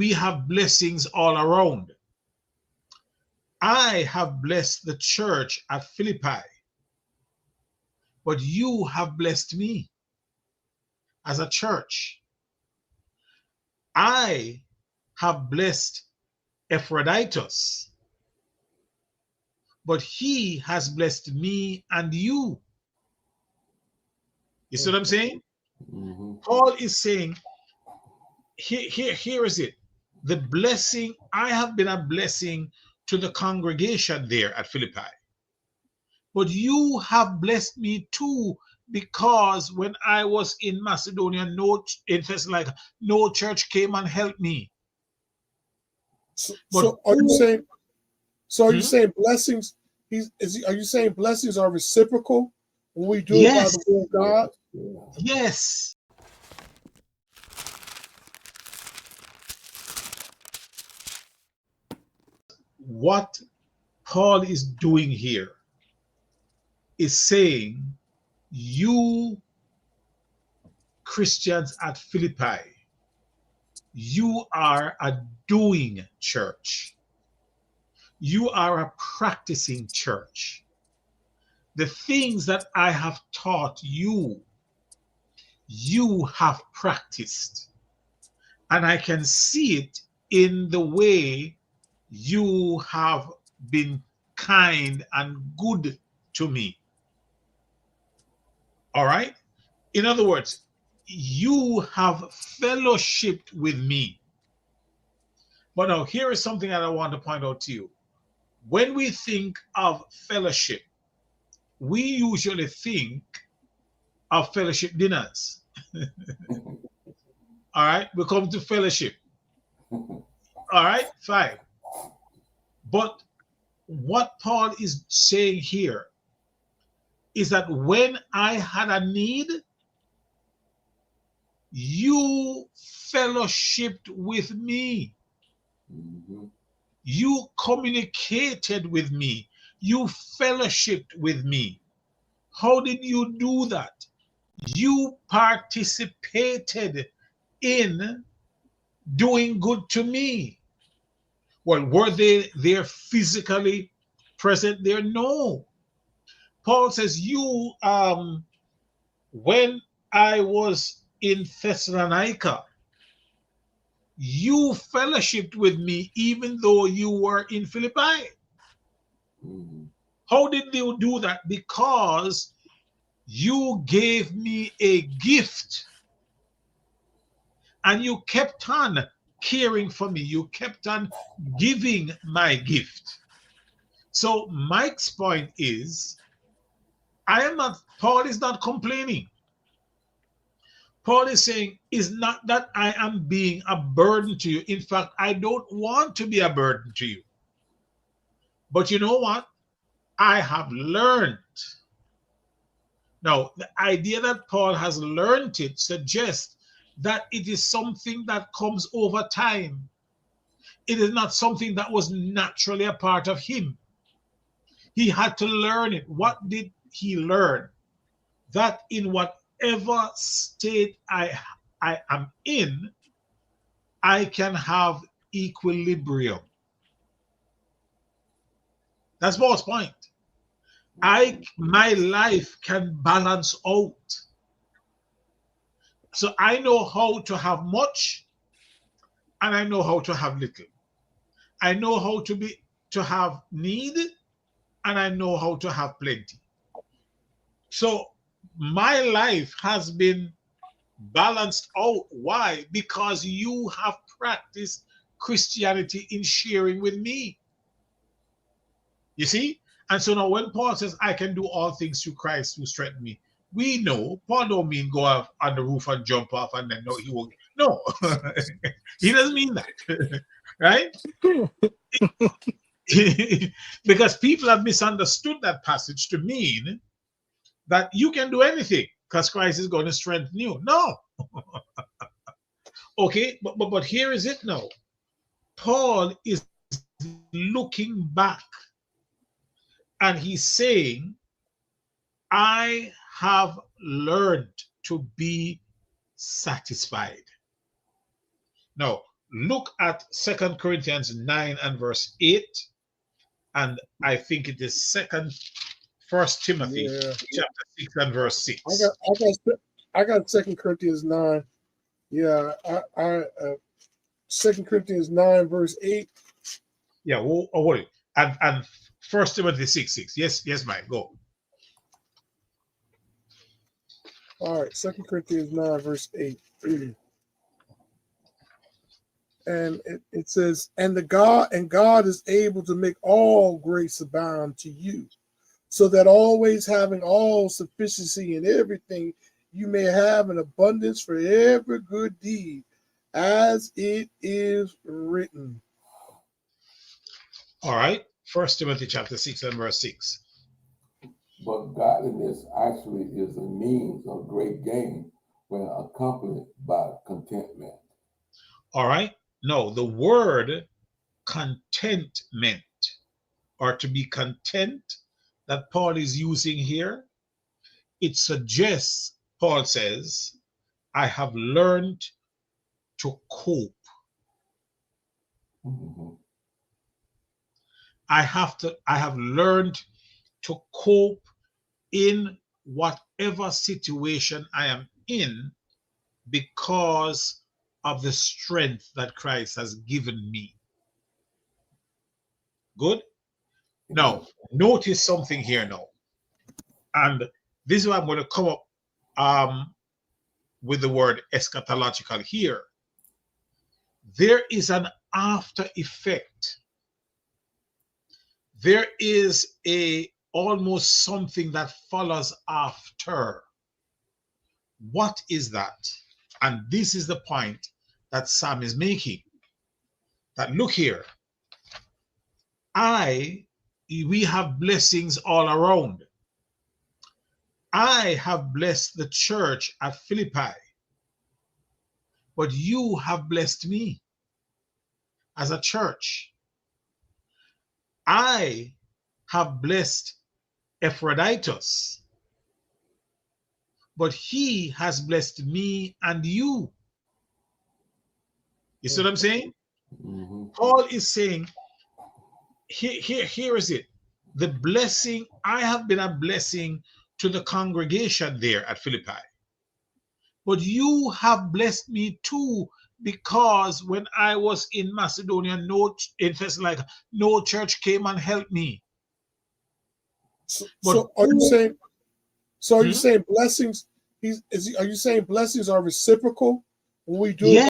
we have blessings all around. I have blessed the church at Philippi, but you have blessed me as a church. I have blessed Epaphroditus, but he has blessed me and you. You see what I'm saying? Mm-hmm. Paul is saying, here is it. The blessing, I have been a blessing to the congregation there at Philippi. But you have blessed me too, because when I was in Macedonia, in Thessalonica, no church came and helped me. So are you saying blessings? Are you saying blessings are reciprocal when we do it by the will of God? Yes. What Paul is doing here is saying, you Christians at Philippi, you are a doing church. You are a practicing church. The things that I have taught you, you have practiced. And I can see it in the way you have been kind and good to me. All right? In other words, you have fellowshipped with me. But now, here is something that I want to point out to you. When we think of fellowship, we usually think of fellowship dinners. All right? We come to fellowship. All right? Fine. But what Paul is saying here is that when I had a need, you fellowshipped with me. Mm-hmm. You communicated with me. You fellowshipped with me. How did you do that? You participated in doing good to me. Well, were they there physically present there? No. Paul says, you, when I was in Thessalonica, you fellowshipped with me even though you were in Philippi. Mm-hmm. How did you do that? Because you gave me a gift and you kept on caring for me. You kept on giving my gift. So Mike's point is, Paul is not complaining. Paul is saying, it's not that I am being a burden to you. In fact, I don't want to be a burden to you. But you know what? I have learned. Now, the idea that Paul has learned it suggests that it is something that comes over time. It is not something that was naturally a part of him. He had to learn it. What did he learn? That in whatever state I am in, I can have equilibrium. That's Paul's point. My life can balance out. So I know how to have much and I know how to have little. I know how to have need and I know how to have plenty. So my life has been balanced out. Why? Because you have practiced Christianity in sharing with me. You see? And so now when Paul says, I can do all things through Christ who strengthens me, we know Paul don't mean go off on the roof and jump off and then no, he won't. No, he doesn't mean that, right? Because people have misunderstood that passage to mean that you can do anything because Christ is going to strengthen you. No. Okay, but here is it now. Paul is looking back and he's saying, I have learned to be satisfied. Now, look at 2 Corinthians 9 and verse 8, and I think it is 1 Timothy chapter 6 and verse 6. I got 2 Corinthians 9. Yeah, I 2 Corinthians 9 verse 8. Yeah, wait. And 1 Timothy 6:6. Yes, Mike, go. All right, 2 Corinthians 9 verse 8. And it says, and God is able to make all grace abound to you, so that always having all sufficiency in everything, you may have an abundance for every good deed, as it is written. All right. 1 Timothy chapter 6 and verse 6. But godliness actually is a means of great gain when accompanied by contentment. All right. No, the word contentment, or to be content, that Paul is using here, it suggests, Paul says, I have learned to cope. Mm-hmm. I have learned to cope in whatever situation I am in because of the strength that Christ has given me. Good? Now, notice something here now. And this is why I'm going to come up with the word eschatological here. There is an after effect. There is almost something that follows after. What is that? And this is the point that Sam is making. That look here, we have blessings all around. I have blessed the church at Philippi, but you have blessed me as a church. I have blessed Epaphroditus, but he has blessed me and you. You see what I'm saying? Mm-hmm. Paul is saying, here is it. The blessing, I have been a blessing to the congregation there at Philippi. But you have blessed me too, because when I was in Macedonia, in Thessalonica, no church came and helped me. So are you saying blessings? Are you saying blessings are reciprocal when we do it